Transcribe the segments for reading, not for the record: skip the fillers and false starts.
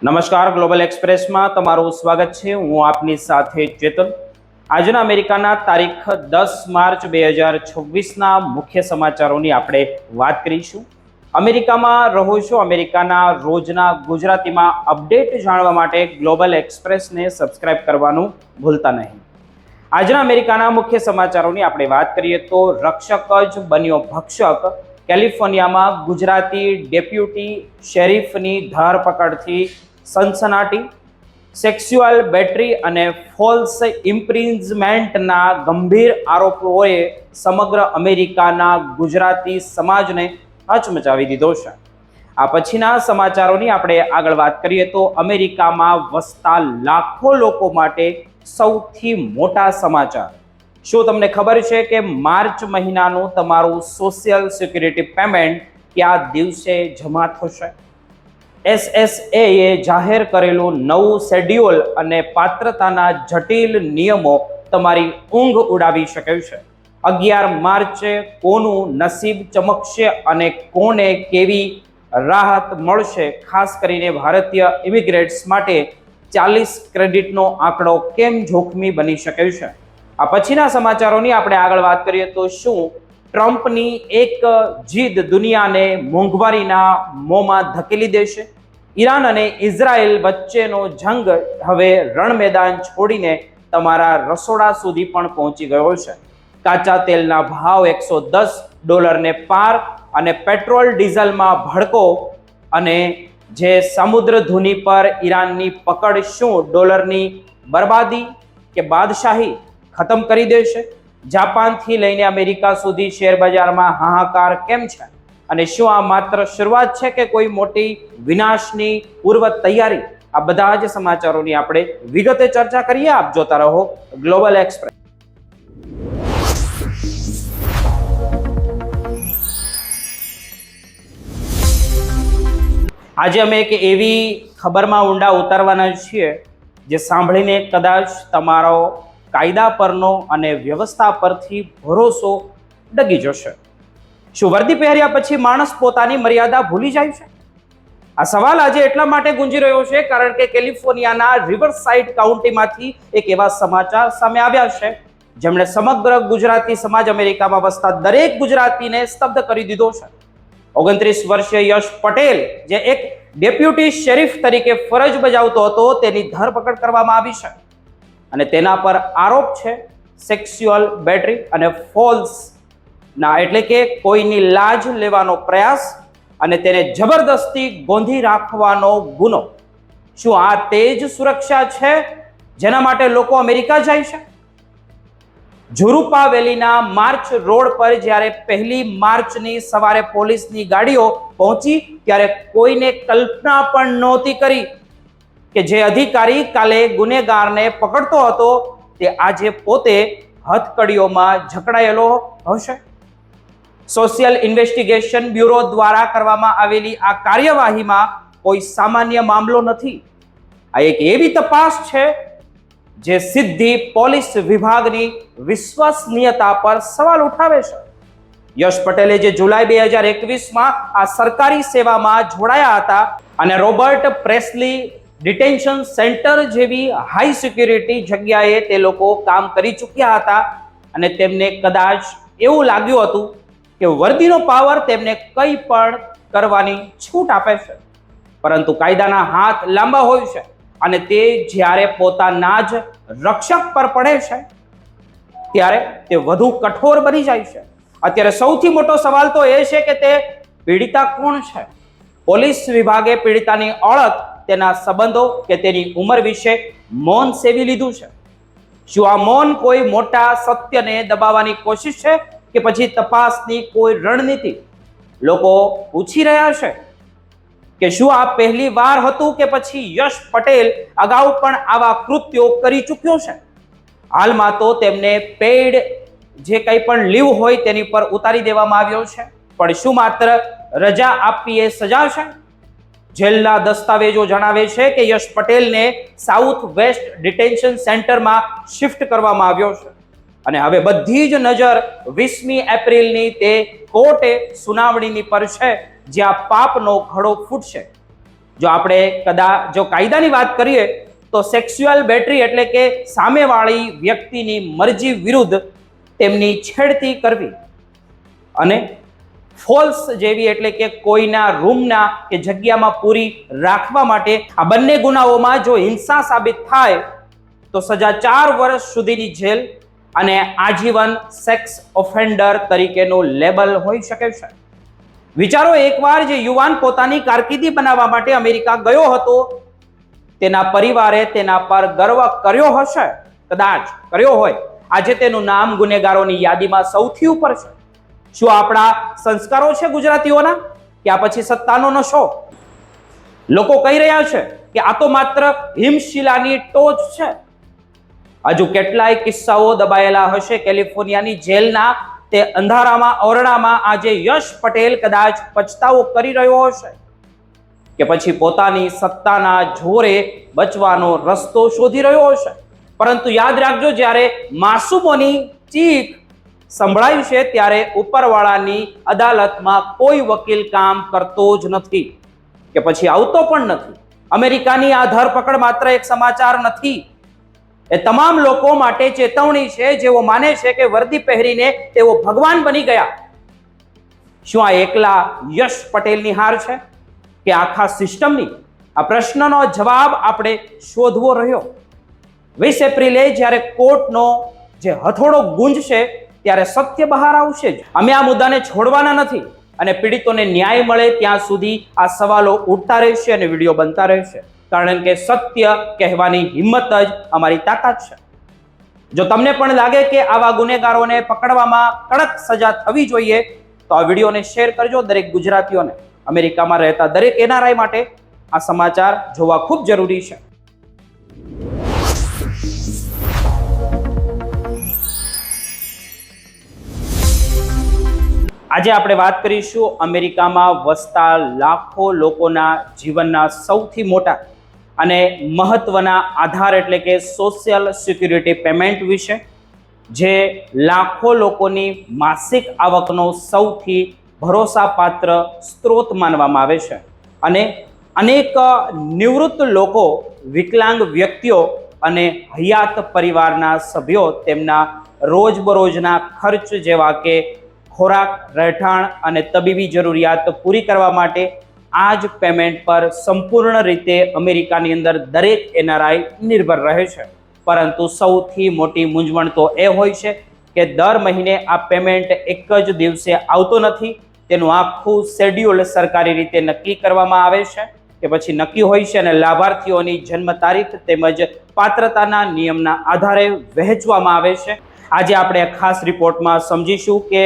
નમસ્કાર, ગ્લોબલ એક્સપ્રેસમાં તમારું સ્વાગત છે। હું આપની સાથે ચેતન। આજના અમેરિકાના તારીખ 10 માર્ચ 2026ના મુખ્ય સમાચારોની આપણે વાત કરીશું। અમેરિકામાં રહો છો, અમેરિકાના રોજના ગુજરાતીમાં અપડેટ જાણવા માટે ગ્લોબલ એક્સપ્રેસને સબસ્ક્રાઇબ કરવાનું ભૂલતા નહીં। આજના અમેરિકાના મુખ્ય સમાચારોની આપણે વાત કરીએ તો રક્ષક જ બન્યો ભક્ષક। કેલિફોર્નિયામાં ગુજરાતી ડેપ્યુટી શેરીફની ધરપકડથી સનસનાટી। સેક્સ્યુઅલ બેટરી અને ફોલ્સ ઇમ્પ્રિઝમેન્ટના ગંભીર આરોપોએ સમગ્ર અમેરિકાના ગુજરાતી સમાજને હચમચાવી દીધો છે। આ પછીના સમાચારોની આપણે આગળ વાત કરીએ તો અમેરિકામાં વસતા લાખો લોકો માટે સૌથી મોટા સમાચાર। શું તમને ખબર છે કે માર્ચ મહિનાનું તમારું સોશિયલ સિક્યુરિટી પેમેન્ટ કયા દિવસે જમા થશે? એસએસએએ જાહેર કરેલું નવું શેડ્યુલ અને પાત્રતાના જટિલ નિયમો તમારી ઊંઘ ઉડાવી શકે છે। 11 માર્ચે કોનું નસીબ ચમકશે અને કોને કેવી રાહત મળશે? ખાસ કરીને ભારતીય ઇમિગ્રેન્ટ્સ માટે 40 ક્રેડિટનો આંકડો કેમ જોખમી બની શકે છે? આ પછીના સમાચારોની આપણે આગળ વાત કરીએ તો શું ટ્રમ્પની એક જીદ દુનિયાને મોંઘવારીના મોંમાં ધકેલી દેશે? ઈરાન અને ઇઝરાયલ વચ્ચેનો જંગ હવે રણ મેદાન છોડીને તમારા રસોડા સુધી પણ પહોંચી ગયો છે। કાચા તેલના ભાવ $110 પાર અને પેટ્રોલ ડીઝલમાં ભડકો અને જે સમુદ્ર ધુની પર ઈરાનની પકડ શું ડોલરની બરબાદી કે બાદશાહી ખતમ કરી દેશે? જાપાનથી લઈને અમેરિકા સુધી શેર બજારમાં હાહાકાર કેમ છે અને શું આ માત્ર શરૂઆત છે કે કોઈ મોટી વિનાશની પૂર્વ તૈયારી? આ બધા જ સમાચારોની આપણે વિગતે ચર્ચા કરીએ। આપ જોતા રહો ગ્લોબલ એક્સપ્રેસ। આજે અમે એક એવી ખબરમાં ઊંડા ઉતારવાના છીએ જે સાંભળીને કદાચ તમારો કાયદા પરનો અને વ્યવસ્થા પરથી ભરોસો ડગી જશે। શું વર્દી પહેર્યા પછી માણસ પોતાની મર્યાદા ભૂલી જાય છે? આ સવાલ આજે એટલા માટે ગુંજી રહ્યો છે કારણ કે કેલિફોર્નિયાના રિવરસાઇડ કાઉન્ટીમાંથી એક એવા સમાચાર સામે આવ્યા છે જેમણે સમગ્ર ગુજરાતી સમાજ અમેરિકામાં વસતા દરેક ગુજરાતીને સ્તબ્ધ કરી દીધો છે। 29 વર્ષીય યશ પટેલ જે એક ડેપ્યુટી શેરીફ તરીકે ફરજ બજાવતો હતો તેની ધરપકડ કરવામાં આવી છે અને તેના પર આરોપ છે સેક્સ્યુઅલ બેટરી અને ફોલ્સ ના એટલે કે કોઈની લાજ લેવાનો પ્રયાસ અને તેને જબરદસ્તી ગોંધી રાખવાનો ગુનો। શું આ તે જ સુરક્ષા છે જેના માટે લોકો અમેરિકા જાય છે? ઝુરુપા વેલીના માર્ચ રોડ પર જ્યારે 1 માર્ચની સવારે પોલીસની ગાડીઓ પહોંચી ત્યારે કોઈને કલ્પના પણ નહોતી કરી કે જે અધિકારી કાલે ગુનેગારને પકડતો હતો તે આજે પોતે હથકડીઓમાં જકડાયેલો હશે। સોશિયલ ઇન્વેસ્ટિગેશન બ્યુરો દ્વારા કરવામાં આવેલી આ કાર્યવાહીમાં કોઈ સામાન્ય મામલો નથી। આ એક એવી તપાસ છે જે સીધી પોલીસ વિભાગની વિશ્વસનીયતા પર સવાલ ઉઠાવે છે। યશ પટેલે જે જુલાઈ 2021માં આ સરકારી સેવામાં જોડાયા હતા અને રોબર્ટ પ્રેસ્લી ડિટેન્શન સેન્ટર જેવી હાઈ સિક્યુરિટી જગ્યાએ તે લોકો કામ કરી ચૂક્યા હતા અને તેમને કદાચ એવું લાગ્યું હતું કે વર્દીનો પાવર તેમને કંઈ પણ કરવાની છૂટ આપે છે, પરંતુ કાયદાના હાથ લાંબા હોય છે અને તે જ્યારે પોતાના જ રક્ષક પર પડે છે ત્યારે તે વધુ કઠોર બની જાય છે। અત્યારે સૌથી મોટો સવાલ તો એ છે કે તે પીડિતા કોણ છે? પોલીસ વિભાગે પીડિતાની ઓળખ, તેના સંબંધો કે તેની ઉંમર વિશે મૌન સેવી લીધું છે। શું આ મૌન કોઈ મોટા સત્યને દબાવવાની કોશિશ છે કે પછી તપાસની કોઈ રણનીતિ? લોકો પૂછી રહ્યા છે કે શું આ પહેલી વાર હતું કે પછી યશ પટેલ અગાઉ પણ આવા કૃત્યો કરી ચૂક્યો છે? હાલમાં તો તેમને પેઇડ જે કંઈ પણ લીવ હોય તેની પર ઉતારી દેવામાં આવ્યો છે, પણ શું માત્ર રજા આપવી એ સજા છે? જેલના દસ્તાવેજો જણાવે છે કે યશ પટેલને સાઉથ વેસ્ટ ડિટેન્શન સેન્ટરમાં શિફ્ટ કરવામાં આવ્યો છે અને હવે બધી જ નજર 20મી એપ્રિલની તે કોર્ટે સુનાવણીની પર છે જ્યાં પાપનો ઘડો ફૂટશે। જો આપણે કદાચ કાયદાની વાત કરીએ તો સેક્સ્યુઅલ બેટરી એટલે કે સામેવાળી વ્યક્તિની મરજી વિરુદ્ધ તેમની છેડતી કરવી અને ફોલ્સ જેવી એટલે કે કોઈના રૂમના કે જગ્યામાં પૂરી રાખવા માટે, આ બંને ગુનાઓમાં જો હિંસા સાબિત થાય તો સજા 4 વર્ષ સુધીની જેલ અને આજીવન સેક્સ ઓફેન્ડર તરીકેનું લેબલ હોઈ શકે છે. વિચારો, એકવાર જે યુવાન પોતાની કારકિર્દી બનાવવા માટે અમેરિકા ગયો હતો, તેના પરિવારે તેના પર ગર્વ કર્યો હશે, કદાચ કર્યો હોય, આજે તેનું નામ ગુનેગારોની યાદીમાં સૌથી ઉપર છે. શું આપણા સંસ્કારો છે ગુજરાતીઓના કે આ પછી સત્તાનો નશો? લોકો કહી રહ્યા છે કે આ તો માત્ર હિમશિલાની ટોચ છે. હજુ કેટલાય કિસ્સાઓ દબાયેલા હશે કેલિફોર્નિયાની જેલના તે અંધારામાં ઓરડામાં. આજે યશ પટેલ કદાચ પછતાવો કરી રહ્યો હશે કે પછી પોતાની સત્તાના જોરે બચવાનો રસ્તો શોધી રહ્યો હશે. પરંતુ યાદ રાખજો, જ્યારે માસૂમોની ચીખ સંભળાય છે ત્યારે ઉપરવાળાની અદાલતમાં કોઈ વકીલ કામ કરતો જ નથી કે પછી આવતો પણ નથી. અમેરિકાની આ ધરપકડ માત્ર એક સમાચાર નથી, એ તમામ લોકો માટે ચેતવણી છે જેઓ માને છે કે વર્દી પહેરીને તેઓ ભગવાન બની ગયા. શું આ એકલા યશ પટેલની હાર છે કે આખા સિસ્ટમની? આ પ્રશ્નનો જવાબ આપણે શોધવો રહ્યો. 20 એપ્રિલે જ્યારે કોર્ટનો જે હથોડો ગુંજશે ત્યારે સત્ય બહાર આવશે જ. અમે આ મુદ્દાને છોડવાના નથી અને પીડિતોને ન્યાય મળે ત્યાં સુધી આ સવાલો ઉઠતા રહેશે અને વિડીયો બનતા રહેશે, કારણ કે સત્ય કહેવાની હિંમત જ અમારી તાકાત છે. જો તમને પણ લાગે કે આવા ગુનેગારોને પકડવામાં કડક સજા થવી જોઈએ તો આ વિડીયોને શેર કરજો. દરેક ગુજરાતીઓને, અમેરિકામાં રહેતા દરેક એનઆરઆઈ માટે આ સમાચાર જોવા ખૂબ જરૂરી છે. આજે આપણે વાત કરીશું અમેરિકામાં વસતા લાખો લોકોના જીવનના સૌથી મોટા અને મહત્વના આધાર એટલે કે સોશિયલ સિક્યુરિટી પેમેન્ટ વિશે, જે લાખો લોકોની માસિક આવકનો સૌથી ભરોસાપાત્ર સ્ત્રોત માનવામાં આવે છે. અને અનેક નિવૃત્ત લોકો, વિકલાંગ વ્યક્તિઓ અને હયાત પરિવારના સભ્યો તેમના રોજબરોજના ખર્ચ જેવા કે ખોરાક, રહેઠાણ અને તબીબી જરૂરિયાત પૂરી કરવા માટે આ જ પેમેન્ટ પર સંપૂર્ણ રીતે અમેરિકાની અંદર દરેક એનઆરઆઈ નિર્ભર રહે છે. પરંતુ સૌથી મોટી મૂંઝવણ તો એ હોય છે કે દર મહિને આ પેમેન્ટ એક જ દિવસે આવતો નથી. તેનું આખું શેડ્યુલ સરકારી રીતે નક્કી કરવામાં આવે છે કે પછી નક્કી હોય છે અને લાભાર્થીઓની જન્મ તારીખ તેમજ પાત્રતાના નિયમના આધારે વહેંચવામાં આવે છે. આજે આપણે ખાસ રિપોર્ટમાં સમજીશું કે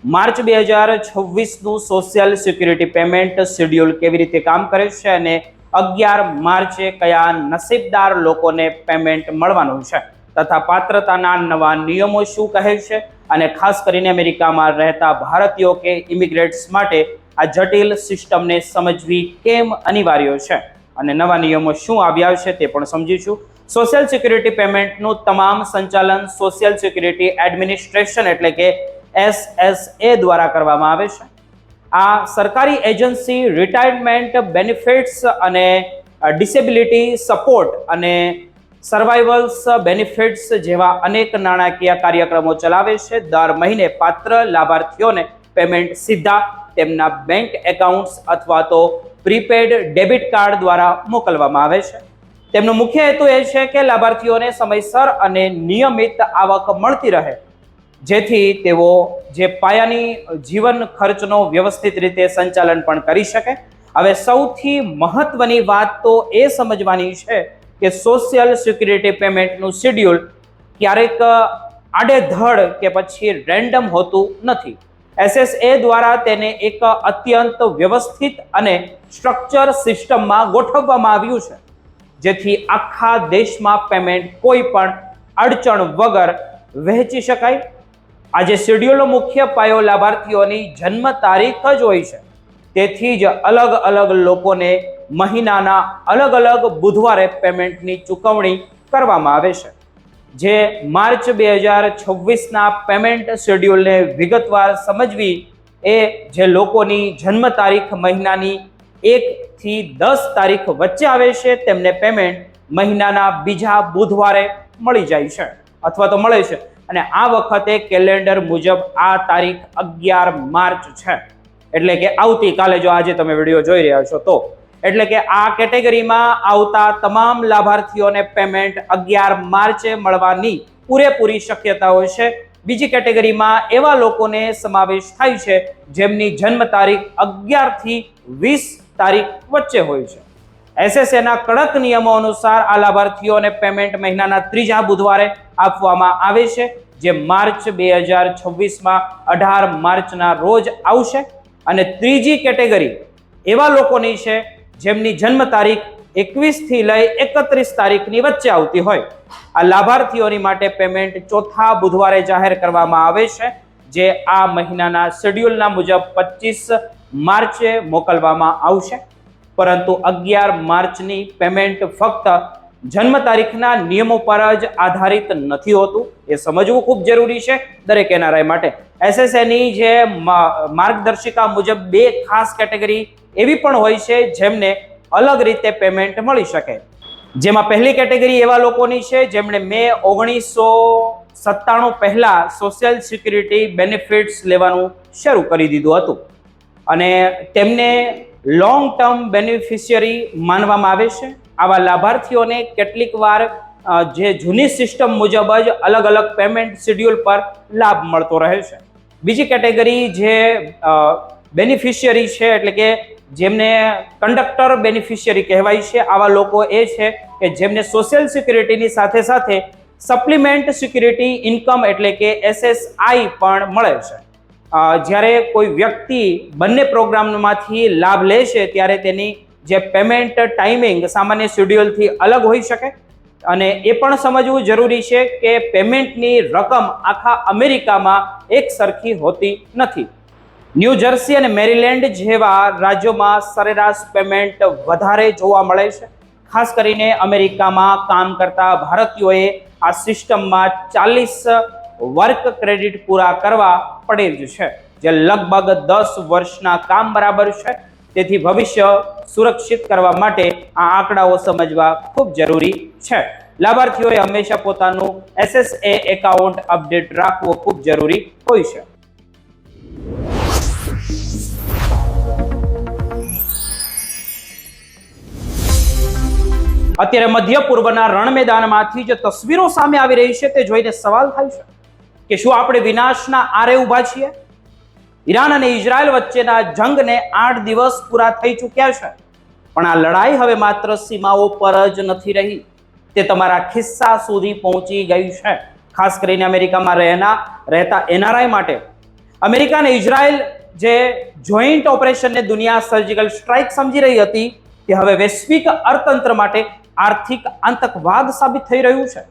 માર્ચ 2026નું સોશિયલ સિક્યુરિટી પેમેન્ટ શેડ્યુલ કેવી રીતે કામ કરે છે અને 11 માર્ચે કયા નસીબદાર લોકોને પેમેન્ટ મળવાનું છે તથા પાત્રતાના નવા નિયમો શું કહે છે અને ખાસ કરીને અમેરિકામાં રહેતા ભારતીયો કે ઇમિગ્રેન્ટ્સ માટે આ જટિલ સિસ્ટમને સમજવી કેમ અનિવાર્ય છે અને નવા નિયમો શું આવ્યા છે તે પણ સમજીશું. સોશિયલ સિક્યુરિટી પેમેન્ટનું તમામ સંચાલન સોશિયલ સિક્યુરિટી એડમિનિસ્ટ્રેશન એટલે કે SSA દ્વારા કરવામાં આવે છે. આ સરકારી એજન્સી રિટાયરમેન્ટ બેનિફિટ્સ અને ડિસેબિલિટી સપોર્ટ અને સર્વાઇવલ્સ બેનિફિટ્સ જેવા અનેક નાણાકીય કાર્યક્રમો ચલાવે છે. દર મહિને પાત્ર લાભાર્થીઓને પેમેન્ટ સીધા તેમના બેંક એકાઉન્ટ્સ અથવા તો પ્રીપેડ ડેબિટ કાર્ડ દ્વારા મોકલવામાં આવે છે. તેમનો મુખ્ય હેતુ એ છે કે લાભાર્થીઓને સમયસર અને નિયમિત આવક મળતી રહે, જેથી તેઓ જે પાયાની જીવન ખર્ચનો વ્યવસ્થિત રીતે સંચાલન પણ કરી શકે. હવે સૌથી મહત્વની વાત તો એ સમજવાની છે કે સોશિયલ સિક્યુરિટી પેમેન્ટનું શેડ્યુલ ક્યારેક આડેધડ કે પછી રેન્ડમ હોતું નથી. SSA દ્વારા તેને એક અત્યંત વ્યવસ્થિત અને સ્ટ્રક્ચર સિસ્ટમમાં ગોઠવવામાં આવ્યું છે, જેથી આખા દેશમાં પેમેન્ટ કોઈ પણ અડચણ વગર વહેંચી શકાય. આજે શેડ્યુલનો મુખ્ય પાયો લાભાર્થીઓની જન્મ તારીખ જ હોય છે, તેથી જ અલગ અલગ લોકોને મહિનાના અલગ અલગ બુધવારે પેમેન્ટની ચૂકવણી કરવામાં આવે છે. જે માર્ચ 2026ના પેમેન્ટ શેડ્યુલને વિગતવાર સમજવી એ જે લોકોની જન્મ તારીખ મહિનાની 1 થી 10 તારીખ વચ્ચે આવે છે તેમને પેમેન્ટ મહિનાના બીજા બુધવારે મળી જાય છે અથવા તો મળે છે. અને આ વખતે કેલેન્ડર મુજબ આ તારીખ 11 માર્ચ છે, એટલે કે આવતીકાલે, જો આજે તમે વિડીયો જોઈ રહ્યા છો તો. એટલે કે આ કેટેગરીમાં આવતા તમામ લાભાર્થીઓને પેમેન્ટ 11 માર્ચે મળવાની પૂરેપૂરી શક્યતાઓ છે. બીજી કેટેગરીમાં એવા લોકોને સમાવેશ થાય છે જેમની જન્મ તારીખ 11 થી 20 તારીખ વચ્ચે હોય છે. એસએસએના કડક નિયમો અનુસાર આ લાભાર્થીઓને પેમેન્ટ મહિનાના ત્રીજા બુધવારે આપવામાં આવે છે, જે માર્ચ 2026માં 18 માર્ચના રોજ આવશે. અને ત્રીજી કેટેગરી એવા લોકોની છે જેમની જન્મ તારીખ 21 થી લઈ 31 તારીખની વચ્ચે આવતી હોય. આ લાભાર્થીઓની માટે પેમેન્ટ ચોથા બુધવારે જાહેર કરવામાં આવે છે, જે આ મહિનાના શેડ્યુલના મુજબ 25 માર્ચે મોકલવામાં આવશે. પરંતુ 11 માર્ચની પેમેન્ટ ફક્ત જન્મ તારીખના નિયમો પર જ આધારિત નથી હોતું, એ સમજવું ખૂબ જરૂરી છે દરેક એનઆરઆઈ માટે. એસએસએની જે માર્ગદર્શિકા મુજબ 2 ખાસ કેટેગરી એવી પણ હોય છે જેમને અલગ રીતે પેમેન્ટ મળી શકે. જેમાં પહેલી કેટેગરી એવા લોકોની છે જેમણે મે 1997 પહેલા સોશિયલ સિક્યુરિટી બેનિફિટ્સ લેવાનું શરૂ કરી દીધું હતું અને તેમને લોંગ ટર્મ બેનિફિશિયરી માનવામાં આવે છે. આવા લાભાર્થીઓને કેટલીક વાર જે જૂની સિસ્ટમ મુજબ જ અલગ અલગ પેમેન્ટ શેડ્યુલ પર લાભ મળતો રહે છે. બીજી કેટેગરી જે બેનિફિશિયરી છે, એટલે કે જેમને કંડક્ટર બેનિફિશિયરી કહેવાય છે, આવા લોકો એ છે કે જેમને સોશિયલ સિક્યુરિટીની સાથે સાથે સપ્લિમેન્ટ સિક્યુરિટી ઇન્કમ એટલે કે SSI પણ મળે છે. જ્યારે કોઈ વ્યક્તિ બંને પ્રોગ્રામમાંથી લાભ લે છે ત્યારે તેની જે પેમેન્ટ ટાઈમિંગ સામાન્ય શેડ્યુલથી અલગ હોઈ શકે. અને એ પણ સમજવું જરૂરી છે કે પેમેન્ટની રકમ આખા અમેરિકામાં એક સરખી હોતી નથી. ન્યૂ જર્સી અને મેરીલેન્ડ જેવા રાજ્યોમાં સરેરાશ પેમેન્ટ વધારે જોવા મળે છે. ખાસ કરીને અમેરિકામાં કામ કરતા ભારતીયોએ આ સિસ્ટમમાં 40 વર્ક ક્રેડિટ પૂરા કરવા પડે જ છે, જે લગભગ 10 વર્ષના કામ બરાબર છે. તેથી ભવિષ્ય સુરક્ષિત કરવા માટે આ આંકડાઓ સમજવા ખૂબ જરૂરી છે. લાભાર્થીઓએ હંમેશા પોતાનું SSA એકાઉન્ટ અપડેટ રાખવું ખૂબ જરૂરી હોય છે. અત્યારે મધ્ય પૂર્વના રણ મેદાનમાંથી જે તસવીરો સામે આવી રહી છે તે જોઈને સવાલ થાય છે કે શું આપણે વિનાશના આરે ઊભા છીએ? ઈરાન અને ઇઝરાયલ વચ્ચેના જંગને 8 દિવસ પૂરા થઈ ચૂક્યા છે, પણ આ લડાઈ હવે માત્ર સીમાઓ પર જ નથી રહી, તે તમારા ખિસ્સા સુધી પહોંચી ગઈ છે. ખાસ કરીને અમેરિકામાં રહેતા એનઆરઆઈ માટે અમેરિકા અને ઇઝરાયલ જે જોઈન્ટ ઓપરેશનને દુનિયા સર્જિકલ સ્ટ્રાઇક સમજી રહી હતી, તે હવે વૈશ્વિક અર્થતંત્ર માટે આર્થિક આતંકવાદ સાબિત થઈ રહ્યું છે.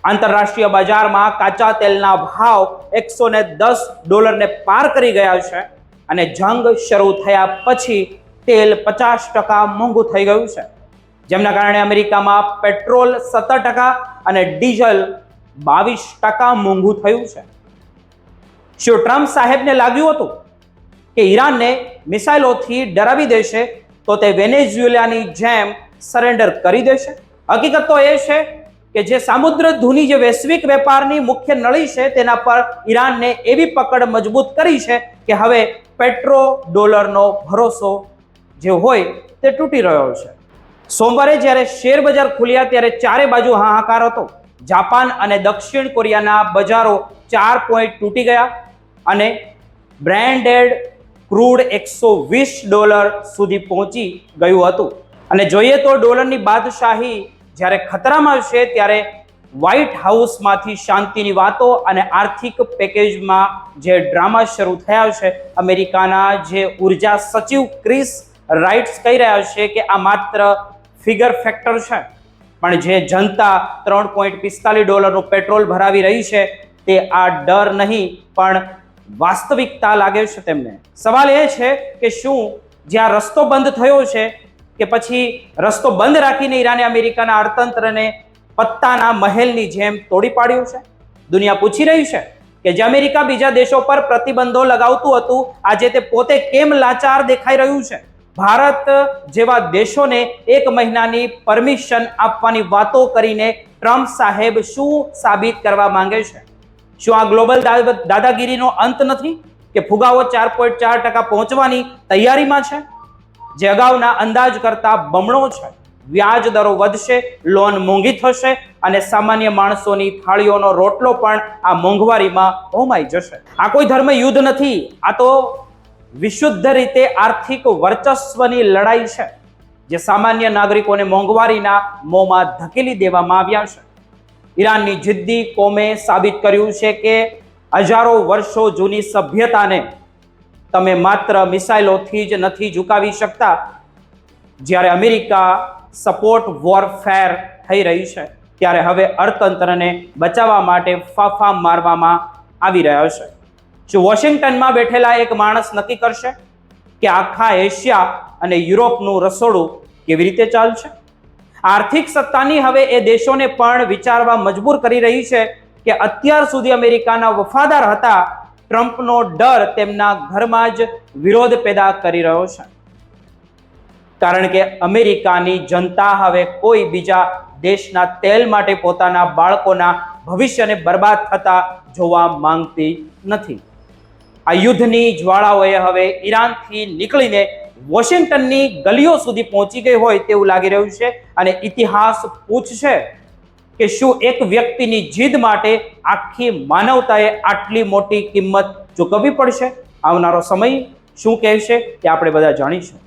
આંતરરાષ્ટ્રીય બજારમાં કાચા તેલના ભાવ $110 પાર કરી ગયા છે અને જંગ શરૂ થયા પછી તેલ 50% મોંઘું થઈ ગયું છે, જેમના કારણે અમેરિકામાં પેટ્રોલ 17% અને ડીઝલ 22% મોંઘું થયું છે. શું ટ્રમ્પ સાહેબને લાગ્યું હતું કે ઈરાનને મિસાઇલોથી ડરાવી દેશે તો તે વેનેઝુએલાની જેમ સરેન્ડર કરી દેશે? હકીકત તો એ છે કે જે સામુદ્ર ધુની જે વૈશ્વિક વેપારની મુખ્ય નળી છે તેના પર ઈરાનને એવી પકડ મજબૂત કરી છે કે હવે પેટ્રો ડોલરનો ભરોસો જે હોય તે તૂટી રહ્યો છે. સોમવારે જ્યારે શેર બજાર ખુલ્યા ત્યારે ચારે બાજુ હાહાકાર હતો. જાપાન અને દક્ષિણ કોરિયાના બજારો 4 પોઈન્ટ તૂટી ગયા અને બ્રેન્ડેડ ક્રૂડ $120 સુધી પહોંચી ગયું હતું. અને જોઈએ તો ડોલરની બાદશાહી જ્યારે ખતરામાં છે ત્યારે વ્હાઇટ હાઉસમાંથી શાંતિની વાતો અને આર્થિક પેકેજમાં જે ડ્રામા શરૂ થયા છે, અમેરિકાના જે ઉર્જા સચિવ ક્રિસ રાઇટ્સ કહી રહ્યા છે કે આ માત્ર ફિગર ફેક્ટર છે, પણ જે જનતા $3.45 પેટ્રોલ ભરાવી રહી છે તે આ ડર નહીં પણ વાસ્તવિકતા લાગે છે તેમને. સવાલ એ છે કે શું જ્યાં રસ્તો બંધ થયો છે કે પછી રસ્તો બંધ રાખીને ઈરાને અમેરિકાના અર્થતંત્રને પત્તાના મહેલની જેમ તોડી પાડ્યું છે? દુનિયા પૂછી રહી છે કે જે અમેરિકા બીજા દેશો પર પ્રતિબંધો લગાવતું હતું, આજે તે પોતે કેમ લાચાર દેખાઈ રહ્યું છે? ભારત જેવા દેશોને 1 મહિનાની પરમિશન આપવાની વાતો કરીને ટ્રમ્પ સાહેબ શું સાબિત કરવા માંગે છે? શું આ ગ્લોબલ દાદાગીરીનો અંત નથી કે ફુગાવો 4.4% પહોંચવાની તૈયારીમાં છે, જે અગાઉના અંદાજ કરતા બમણો છે? વ્યાજ દરો વધશે, લોન મોંઘી થશે અને સામાન્ય માણસોની થાળીઓનો રોટલો પણ આ મોંઘવારીમાં હોમાઈ જશે. આ કોઈ ધર્મ યુદ્ધ નથી, આ તો વિશુદ્ધ રીતે આર્થિક વર્ચસ્વની લડાઈ છે, જે સામાન્ય નાગરિકોને મોંઘવારીના મોંમાં ધકેલી દેવામાં આવ્યા છે. ઈરાનની જિદ્દી કોમે સાબિત કર્યું છે કે હજારો વર્ષો જૂની સભ્યતાને તમે માત્ર મિસાઇલોથી જ નથી ઝુકાવી શકતા. જ્યારે અમેરિકા સપોર્ટ વોરફેર થઈ રહી છે, ત્યારે હવે અર્થતંત્રને બચાવવા માટે ફાંફા મારવામાં આવી રહ્યા છે. શું વોશિંગ્ટનમાં બેઠેલા એક માણસ નક્કી કરશે કે આખા એશિયા અને યુરોપનું રસોડું કેવી રીતે ચાલશે? આર્થિક સત્તાની હવે એ દેશોને પણ વિચારવા મજબૂર કરી રહી છે કે અત્યાર સુધી અમેરિકાના વફાદાર હતા, ટ્રમ્પનો ડર તેમના ઘરમાં જ વિરોધ પેદા કરી રહ્યો છે. કારણ કે અમેરિકાની જનતા હવે કોઈ બીજા દેશના તેલ માટે પોતાના બાળકોના ભવિષ્યને બરબાદ થતા જોવા માંગતી નથી. આ યુદ્ધની જ્વાળાઓએ હવે ઈરાનથી નીકળીને વોશિંગ્ટનની ગલીઓ સુધી પહોંચી ગઈ હોય તેવું લાગી રહ્યું છે. અને ઇતિહાસ પૂછશે કે શું એક વ્યક્તિની જીદ માટે આખી માનવતાએ આટલી મોટી કિંમત ચૂકવવી પડશે? આવનારો સમય શું કહેશે તે આપણે બધા જાણીશું.